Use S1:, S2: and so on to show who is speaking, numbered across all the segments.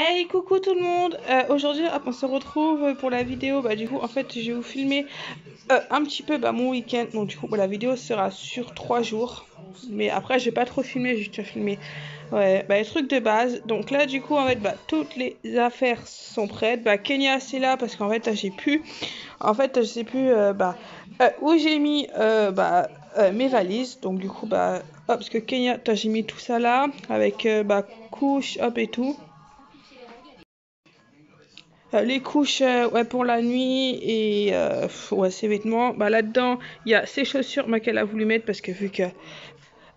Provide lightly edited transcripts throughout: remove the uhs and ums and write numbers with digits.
S1: Hey, coucou tout le monde. Aujourd'hui on se retrouve pour la vidéo. Du coup en fait je vais vous filmer un petit peu mon week-end. Donc du coup la vidéo sera sur 3 jours. Mais après je vais pas trop filmer, juste filmer les trucs de base. Donc là du coup en fait toutes les affaires sont prêtes. Kenya c'est là parce qu'en fait j'ai plus. En fait je sais plus où j'ai mis mes valises. Donc du coup hop, parce que Kenya j'ai mis tout ça là avec couche hop et tout. Les couches pour la nuit et ses vêtements. Là-dedans, il y a ses chaussures qu'elle a voulu mettre parce que vu que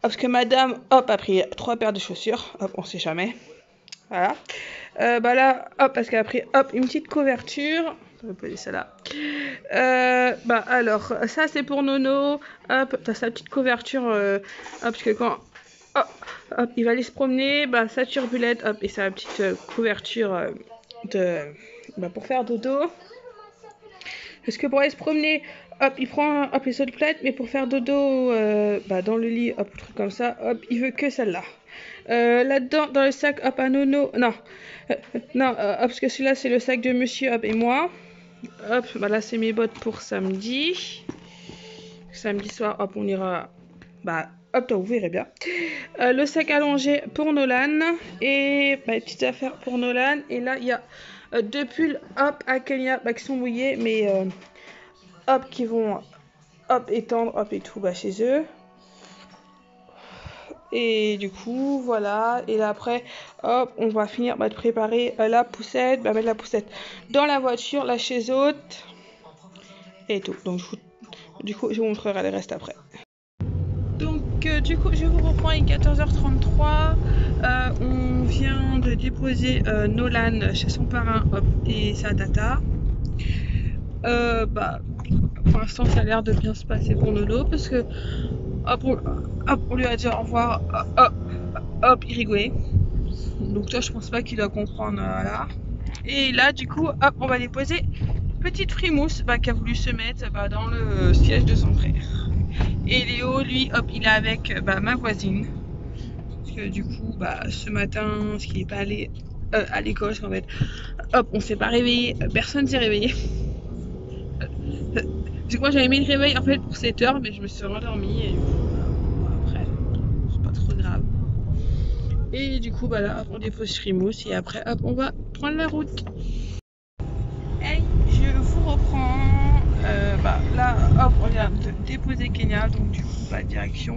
S1: parce que madame hop a pris 3 paires de chaussures, hop, on sait jamais. Voilà. Là hop parce qu'elle a pris hop une petite couverture. On peut poser ça là. Alors ça c'est pour Nono. Hop, t'as sa petite couverture hop, parce que quand hop, il va aller se promener, sa turbulette hop et sa petite couverture de pour faire dodo. Parce que pour aller se promener, hop, il prend hop les autres plates, mais pour faire dodo dans le lit, hop, truc comme ça, hop, il veut que celle-là. Là-dedans, dans le sac, hop, à Nono, non, non, hop, parce que celui-là, c'est le sac de monsieur, hop, et moi. Hop, là, c'est mes bottes pour samedi. Samedi soir, hop, on ira, hop, vous verrez bien. Le sac allongé pour Nolan, et petite affaire pour Nolan, et là, il y a 2 pulls, hop, à Kenya, qui sont mouillés, mais hop, qui vont hop étendre hop et tout chez eux. Et du coup voilà, et là après hop on va finir de préparer la poussette, mettre la poussette dans la voiture, la chaise haute et tout. Donc du coup je vous montrerai le reste après. Donc du coup je vous reprends, il est 14h33. On vient de déposer Nolan chez son parrain hop, et sa tata. Pour l'instant ça a l'air de bien se passer pour Nono parce que hop, on lui a dit au revoir, hop, il rigolait. Donc toi je pense pas qu'il doit comprendre là. Et là du coup hop on va déposer petite frimousse qui a voulu se mettre dans le siège de son frère. Et Léo lui hop il est avec ma voisine. Parce que du coup ce matin parce qu'il est pas allé à l'école, parce qu'en fait hop on s'est pas réveillé, personne s'est réveillé. Du coup moi j'avais mis le réveil en fait pour 7h mais je me suis rendormie et du coup après c'est pas trop grave. Et du coup là on dépose frimousse et après hop on va prendre la route. Hey, je vous reprends. Là hop on vient de déposer Kenya, donc du coup direction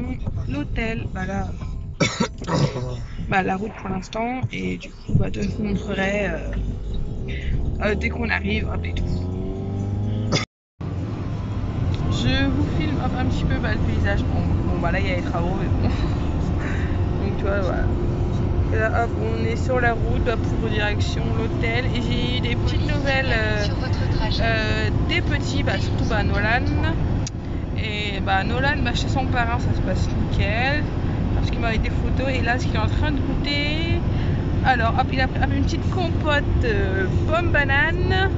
S1: l'hôtel. Là la route pour l'instant, et du coup je vous montrerai dès qu'on arrive hop et tout. Je vous filme hop un petit peu le paysage. Bon là il y a les travaux mais bon. Donc tu vois voilà. Et là hop on est sur la route pour direction l'hôtel, et j'ai eu des petites nouvelles des petits, surtout Nolan. Et Nolan chez son parrain ça se passe nickel parce qu'il m'a envoyé des photos, et là ce qu'il est en train de goûter, alors hop il a pris une petite compote pomme banane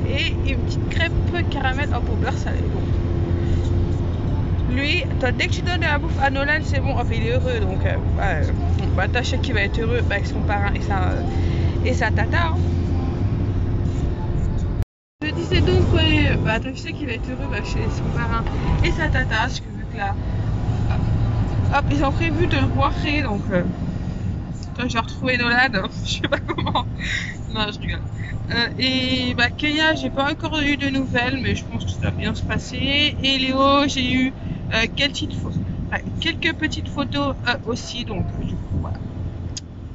S1: et une petite crêpe caramel hop au beurre salé. Bon. Lui, dès que tu donnes la bouffe à Nolan, c'est bon, il est heureux. Donc, t'as sais qu'il va être heureux avec son parrain et sa tata. Hein. Je disais donc, tu sais qu'il va être heureux chez son parrain et sa tata, parce que vu que là, hop, ils ont prévu de le boirer, donc, je vais retrouver Nolan, je sais pas comment. Non, je rigole. Et Kenya, j'ai pas encore eu de nouvelles, mais je pense que ça va bien se passer. Et Léo, j'ai eu quelques petites photos aussi, donc du coup voilà.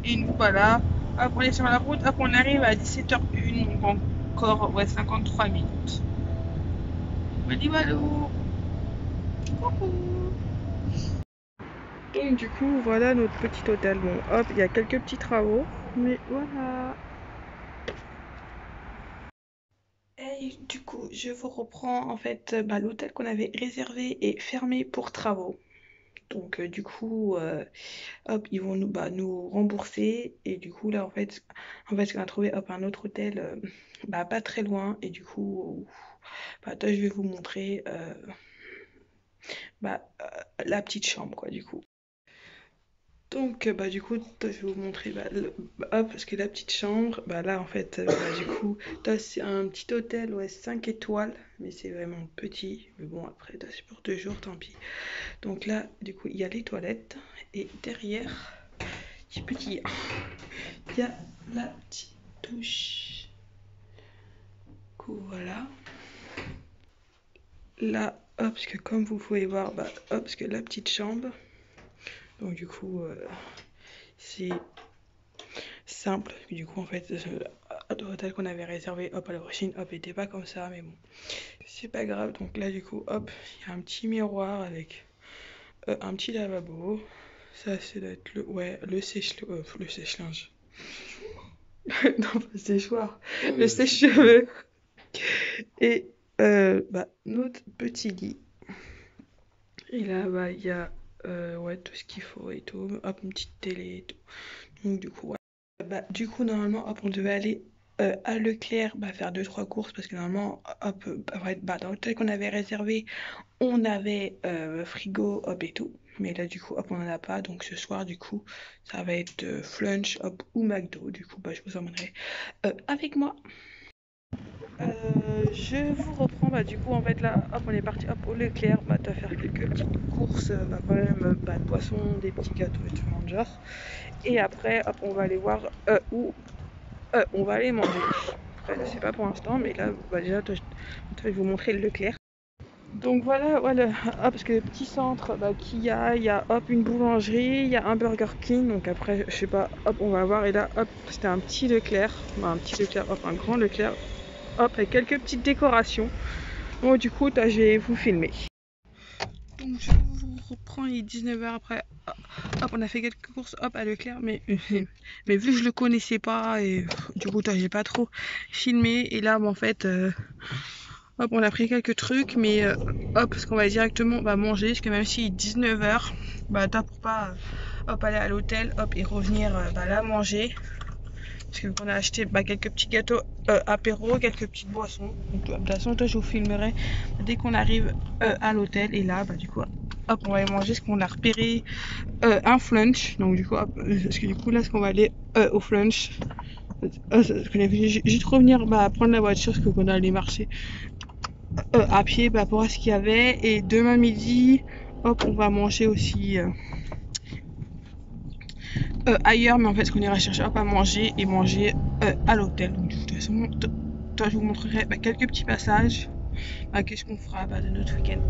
S1: Et nous voilà, hop, on est sur la route, hop, on arrive à 17h01, donc encore 53 minutes. Voilà. Coucou. Donc du coup voilà notre petit hôtel. Bon hop, il y a quelques petits travaux, mais voilà. Et du coup je vous reprends en fait l'hôtel qu'on avait réservé est fermé pour travaux. Donc du coup hop ils vont nous rembourser, et du coup là en fait on a trouvé hop un autre hôtel pas très loin, et du coup je vais vous montrer la petite chambre quoi du coup. Donc du coup je vais vous montrer hop, parce que la petite chambre là en fait du coup c'est un petit hôtel, ouais, 5 étoiles, mais c'est vraiment petit, mais bon après c'est pour 2 jours, tant pis. Donc là du coup il y a les toilettes et derrière il y a la petite douche. Du coup voilà, là hop, parce que comme vous pouvez voir hop, parce que la petite chambre, donc du coup c'est simple. Du coup en fait l'hôtel qu'on avait réservé hop à l'origine hop était pas comme ça, mais bon c'est pas grave. Donc là du coup hop, il y a un petit miroir avec un petit lavabo. Ça c'est d'être le sèche-linge. Non, pas séchoir, le sèche-cheveux. Et notre petit lit. Et là il y a ouais, tout ce qu'il faut et tout, hop, une petite télé et tout. Donc du coup ouais. Du coup normalement hop, on devait aller à Leclerc faire 2-3 courses, parce que normalement hop, dans l'hôtel qu'on avait réservé on avait frigo hop et tout, mais là du coup hop on en a pas. Donc ce soir du coup ça va être Flunch hop ou McDo. Du coup je vous emmènerai avec moi. Je vous reprends. Du coup en fait là hop, on est parti hop au Leclerc, tu vas faire quelques petites courses, quand même de poissons, des petits gâteaux et tout le genre. Et après hop, on va aller voir où on va aller manger. Après, je sais pas pour l'instant, mais là déjà je vais vous montrer le Leclerc. Donc voilà, parce que le petit centre qu'il y a hop une boulangerie, il y a un Burger King. Donc après je sais pas, hop on va voir. Et là hop, c'était un petit Leclerc, hop, un grand Leclerc hop, avec quelques petites décorations. Donc du coup je vais vous filmer. Donc je vous reprends, il est 19h après. Hop, on a fait quelques courses hop à Leclerc, mais vu que je le connaissais pas, et du coup j'ai pas trop filmé. Et là en fait hop, on a pris quelques trucs, mais hop, parce qu'on va directement manger, parce que même si 19h, t'as pour pas hop aller à l'hôtel hop et revenir là manger. Parce qu'on a acheté quelques petits gâteaux apéro, quelques petites boissons. Donc de toute façon je vous filmerai dès qu'on arrive à l'hôtel. Et là du coup hop, on va aller manger, ce qu'on a repéré un flunch. Donc du coup hop, parce que du coup là ce qu'on va aller au flunch, juste revenir prendre la voiture, parce qu'on a allé marcher à pied pour voir ce qu'il y avait. Et demain midi hop, on va manger aussi ailleurs, mais en fait ce qu'on ira chercher hop à manger et manger à l'hôtel. Donc de toute façon toi je vous montrerai quelques petits passages qu'est-ce qu'on fera de notre week-end.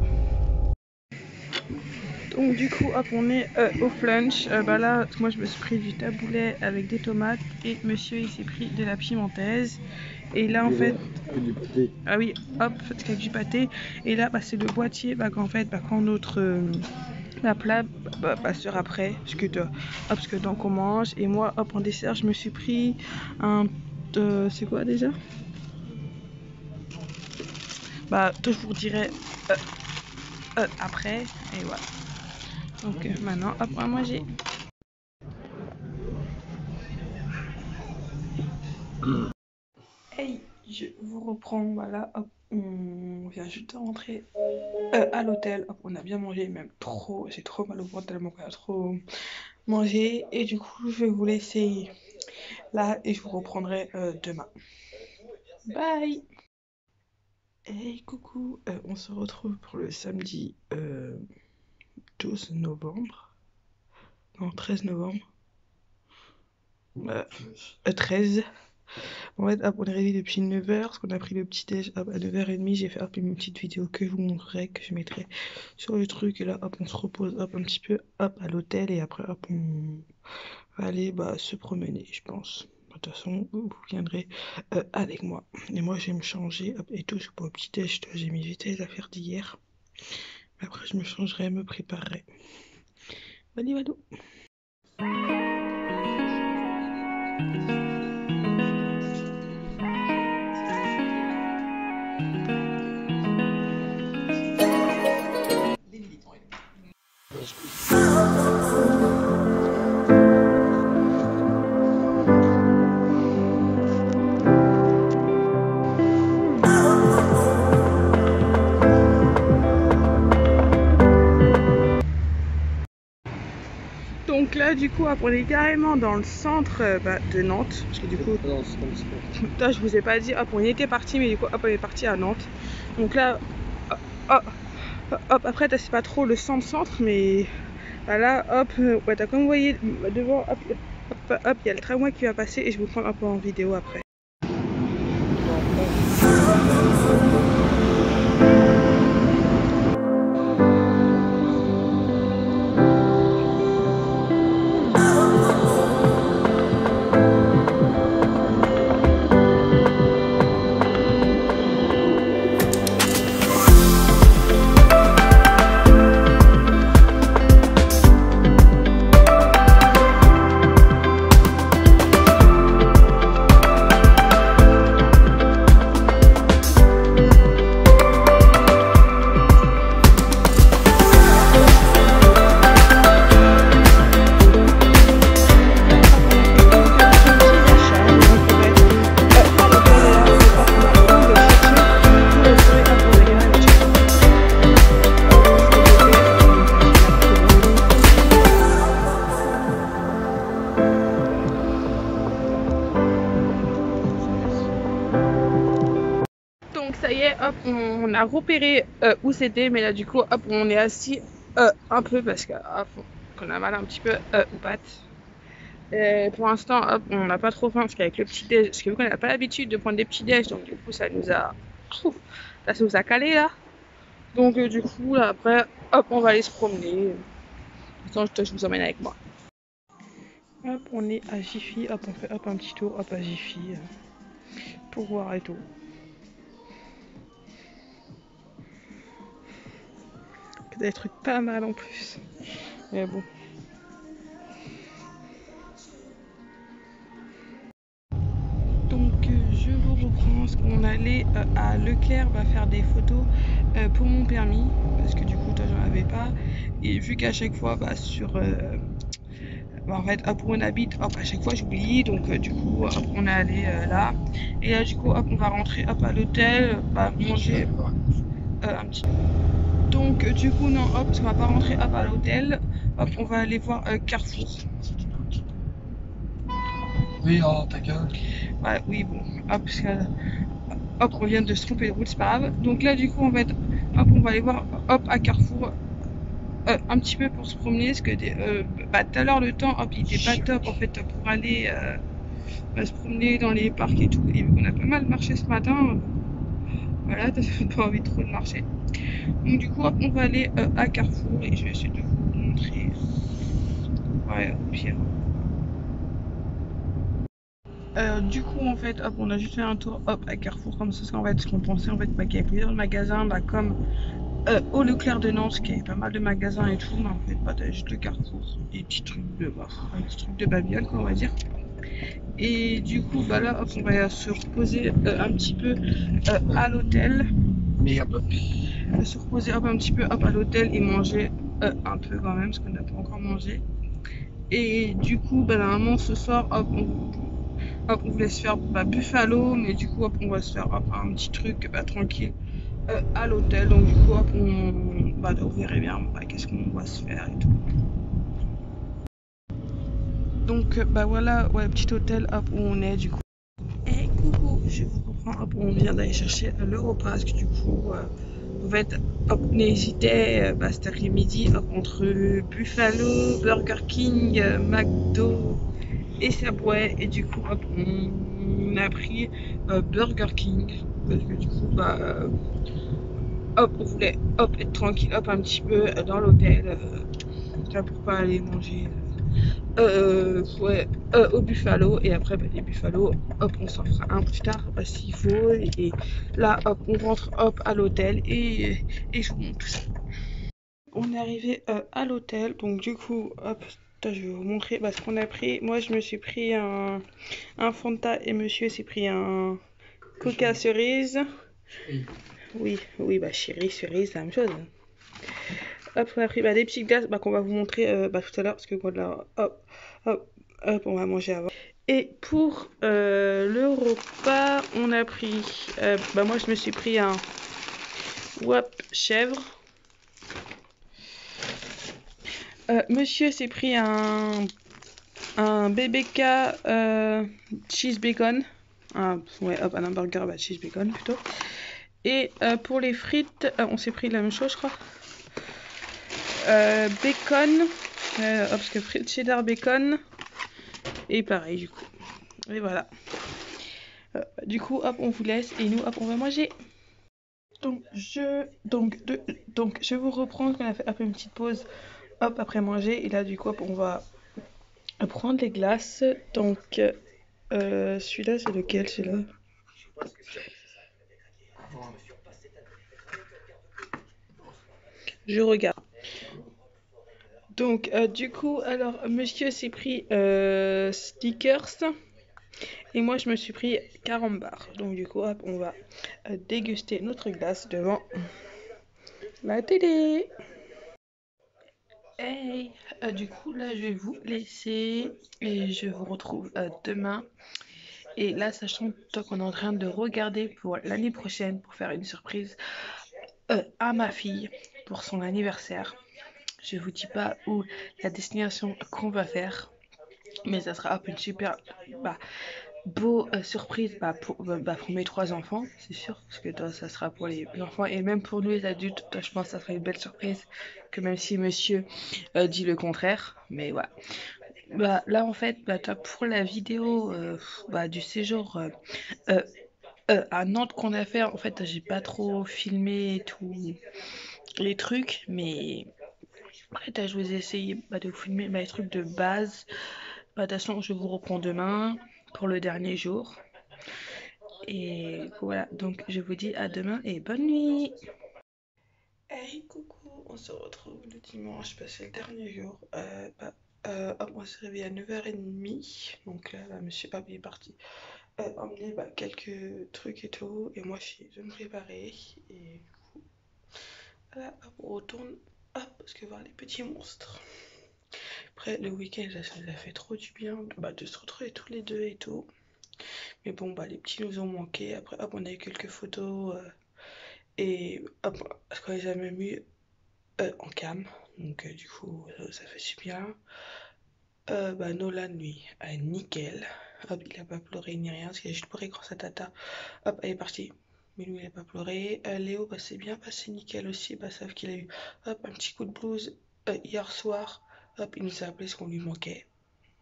S1: Donc du coup hop, on est au flunch. Là moi je me suis pris du taboulet avec des tomates, et monsieur il s'est pris de la pimentaise. Et là en fait
S2: du pâté.
S1: Ah oui hop, avec du pâté. Et là c'est le boîtier qu'en fait quand notre plat sera prêt, parce que donc on mange. Et moi hop, en dessert je me suis pris un c'est quoi déjà, je vous dirai après. Et voilà, donc maintenant hop, on va manger. Hey, je vous reprends. Voilà hop, on vient juste de rentrer à l'hôtel. Hop, on a bien mangé, même trop, j'ai trop mal au ventre tellement qu'on a trop mangé. Et du coup je vais vous laisser là et je vous reprendrai demain. Bye. Hey coucou, on se retrouve pour le samedi 12 novembre, non 13 novembre, 13. En fait hop, on est réveillé depuis 9h, parce qu'on a pris le petit déj à 9h30. J'ai fait hop une petite vidéo que je vous montrerai, que je mettrai sur le truc. Et là hop, on se repose hop un petit peu hop à l'hôtel, et après hop on va aller se promener, je pense. De toute façon vous viendrez avec moi, et moi je vais me changer hop, et tout. Pour le petit déj j'ai mis vite les affaires d'hier. Après je me changerai, me préparerai. Allez, allô. Donc là, du coup, hop, on est carrément dans le centre de Nantes. Parce que du coup, là, je vous ai pas dit, hop, on y était parti, mais du coup, hop, on est parti à Nantes. Donc là, hop, hop, après, c'est pas trop le centre, mais là, hop, ouais, t'as comme vous voyez devant, hop, hop, il y a le tramway qui va passer et je vous prends un peu en vidéo après. Donc ça y est, hop, on a repéré où c'était, mais là du coup, hop, on est assis un peu parce qu'on a mal un petit peu aux pattes. Pour l'instant, hop, on n'a pas trop faim parce qu'avec le petit déj, parce que vu qu'on n'a pas l'habitude de prendre des petits déj, donc du coup ça nous a calé là. Donc du coup là après, hop, on va aller se promener. Attends, je vous emmène avec moi. Hop, on est à Jiffy, hop, on fait hop un petit tour, hop à Jiffy pour voir et tout. Des trucs pas mal en plus. Mais bon. Donc je vous reprends parce qu'on allait à Leclerc faire des photos pour mon permis. Parce que du coup toi j'en avais pas. Et vu qu'à chaque fois en fait hop où on habite, hop à chaque fois j'oublie. Donc du coup hop, on est allé là. Et là du coup hop on va rentrer hop à l'hôtel, manger un petit. Donc du coup non hop parce qu'on va pas rentrer hop à l'hôtel. Hop on va aller voir Carrefour.
S2: Oui, oh ta gueule.
S1: Ouais, oui bon hop parce que hop on vient de se tromper de route, c'est pas grave. Donc là du coup en fait hop on va aller voir hop à Carrefour un petit peu pour se promener parce que tout à l'heure le temps hop il était pas top en fait pour aller se promener dans les parcs et tout, et vu qu'on a pas mal marché ce matin, voilà, t'as pas envie trop de marcher. Donc du coup hop, on va aller à Carrefour et je vais essayer de vous montrer. Ouais, au pire. Du coup en fait hop on a juste fait un tour hop à Carrefour comme ça, parce qu'en fait ce qu'on pensait en fait qu'il y avait plusieurs magasins comme au Leclerc de Nantes qui avait pas mal de magasins et tout, mais en fait t'as juste le Carrefour et des petits trucs de babiole quoi on va dire. Et du coup là hop on va se reposer un petit peu à l'hôtel.
S2: Merde.
S1: Se reposer hop un petit peu hop à l'hôtel et manger un peu quand même parce qu'on n'a pas encore mangé. Et du coup normalement ce soir hop on voulait se faire Buffalo, mais du coup hop, on va se faire hop, un petit truc tranquille à l'hôtel. Donc du coup hop, vous verrez bien qu'est-ce qu'on va se faire et tout. Donc voilà, ouais, petit hôtel hop où on est du coup. Et coucou, je vous reprends hop, on vient d'aller chercher le repas parce que du coup en fait hop, on hésitait cet après-midi entre Buffalo, Burger King, McDo et Subway, et du coup hop, on a pris Burger King parce que du coup hop on voulait hop être tranquille hop un petit peu dans l'hôtel pour pas aller manger ouais, au Buffalo, et après les Buffalo hop on s'en fera un plus tard s'il faut, et là hop on rentre hop à l'hôtel et je vous montre tout ça. On est arrivé à l'hôtel, donc du coup hop je vais vous montrer ce qu'on a pris. Moi je me suis pris un Fanta et monsieur s'est pris un Coca cerise. Oui, chérie, cerise, la même chose. Hop, on a pris des petites glaces qu'on va vous montrer tout à l'heure parce que voilà, hop, on va manger avant. Et pour le repas, on a pris, moi je me suis pris un Wap chèvre. Monsieur s'est pris un BBK cheese bacon. Ouais, hop, un hamburger cheese bacon plutôt. Et pour les frites, on s'est pris la même chose, je crois. Bacon, parce que frites cheddar bacon. Et pareil, du coup. Et voilà. Du coup, hop, on vous laisse et nous, hop, on va manger. Donc, je vous reprends. On a fait après une petite pause, hop, après manger. Et là, du coup, hop, on va prendre les glaces. Donc, celui-là, c'est lequel, celui-là? Je regarde. Donc, du coup, alors, monsieur s'est pris Snickers et moi, je me suis pris carambar. Donc, du coup, hop, on va déguster notre glace devant la télé. Hey, du coup, là, je vais vous laisser et je vous retrouve demain. Et là, sachant qu'on est en train de regarder pour l'année prochaine pour faire une surprise à ma fille pour son anniversaire. Je vous dis pas où la destination qu'on va faire, mais ça sera une super beau surprise pour mes 3 enfants, c'est sûr, parce que toi, ça sera pour les enfants et même pour nous les adultes. Toi, je pense que ça sera une belle surprise, que même si monsieur dit le contraire, mais voilà. Là, en fait, toi, pour la vidéo du séjour à Nantes qu'on a fait, en fait, j'ai pas trop filmé tous les trucs, mais après, je vous ai essayé de vous filmer les trucs de base. De toute façon, je vous reprends demain pour le dernier jour. Et voilà, donc je vous dis à demain et bonne nuit. Hey, coucou, on se retrouve le dimanche, c'est le dernier jour. On s'est réveillé à 9h30. Donc là, monsieur Hop est parti emmener quelques trucs et tout. Et moi, je suis de me préparer. Et du coup, là, hop, on retourne parce que voir les petits monstres. Après, le week-end, ça nous a fait trop du bien de se retrouver tous les deux et tout. Mais bon, les petits nous ont manqué. Après, hop, on a eu quelques photos. Et hop, parce qu'on les a même eu en cam. Donc, du coup, ça fait super bien. Nolan, lui, nickel. Hop, il a pas pleuré ni rien. Parce qu'il a juste pleuré quand sa tata, hop, elle est partie. Mais lui, il a pas pleuré. Léo, c'est bien passé nickel aussi. Sauf qu'il a eu, hop, un petit coup de blues hier soir. Hop, il nous a appelé ce qu'on lui manquait.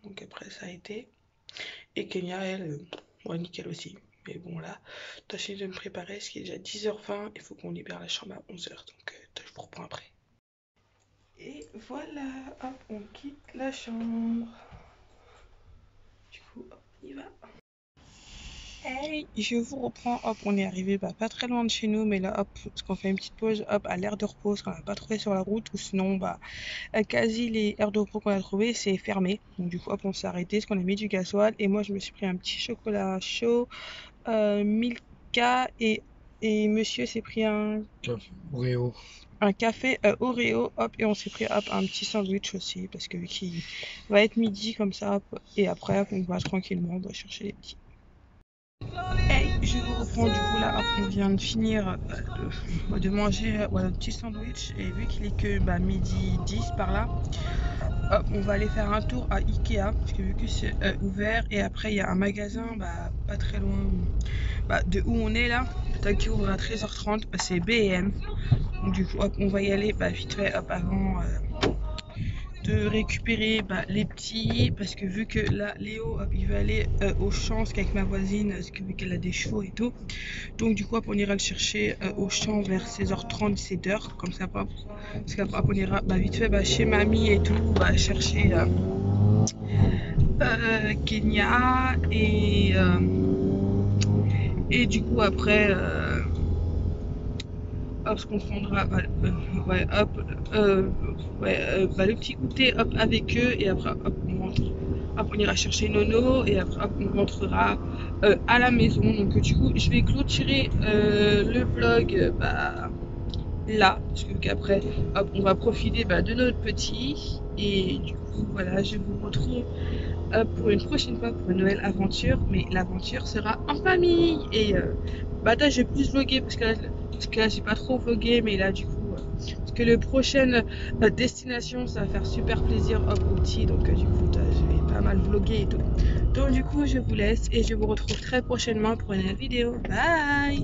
S1: Donc, après, ça a été. Et Kenya, elle, nickel aussi. Mais bon, là, tâchez de me préparer, parce qu'il est déjà 10h20, il faut qu'on libère la chambre à 11h, donc je vous reprends après. Et voilà, hop, on quitte la chambre. Du coup, hop, on y va. Hey, je vous reprends, hop, on est arrivé pas très loin de chez nous, mais là, hop, parce qu'on fait une petite pause, hop, à l'aire de repos, parce qu'on n'a pas trouvé sur la route, ou sinon, quasi les aires de repos qu'on a trouvé, c'est fermé. Donc du coup, hop, on s'est arrêté, parce qu'on a mis du gasoil, et moi, je me suis pris un petit chocolat chaud, Milka, et monsieur s'est pris un café Oreo, hop, et on s'est pris hop, un petit sandwich aussi, parce que vu qu'il va être midi comme ça, hop, et après, hop, on va tranquillement, on va chercher les petits. Hey, je vous reprends du coup là, hop, on vient de finir de manger un petit sandwich, et vu qu'il est que midi 10 par là, hop, on va aller faire un tour à Ikea, parce que vu que c'est ouvert, et après il y a un magasin pas très loin de où on est là, qui ouvre à 13h30, c'est B&M. Donc du coup, hop, on va y aller vite fait, hop, avant de récupérer les petits, parce que vu que là, Léo, hop, il veut aller au champ, avec ma voisine, parce que vu qu'elle a des chevaux et tout. Donc du coup, hop, on ira le chercher au champ vers 16h30, 17h, comme ça, hop, parce qu'après, on ira vite fait chez mamie et tout, chercher Kenya, et du coup après hop, ce qu'on prendra le petit goûter hop avec eux, et après hop, on ira chercher Nono, et après hop, on rentrera à la maison. Donc du coup, je vais clôturer le vlog là, parce que qu'après hop, on va profiter de notre petit, et du coup voilà, je vous retrouve pour une prochaine fois pour une nouvelle aventure, mais l'aventure sera en famille. Et là, je vais plus vlogger, parce que là j'ai pas trop vlogué, mais là du coup parce que le prochaine destination, ça va faire super plaisir hop au petit, donc du coup je vais pas mal vlogger et tout. Donc du coup je vous laisse et je vous retrouve très prochainement pour une nouvelle vidéo. Bye.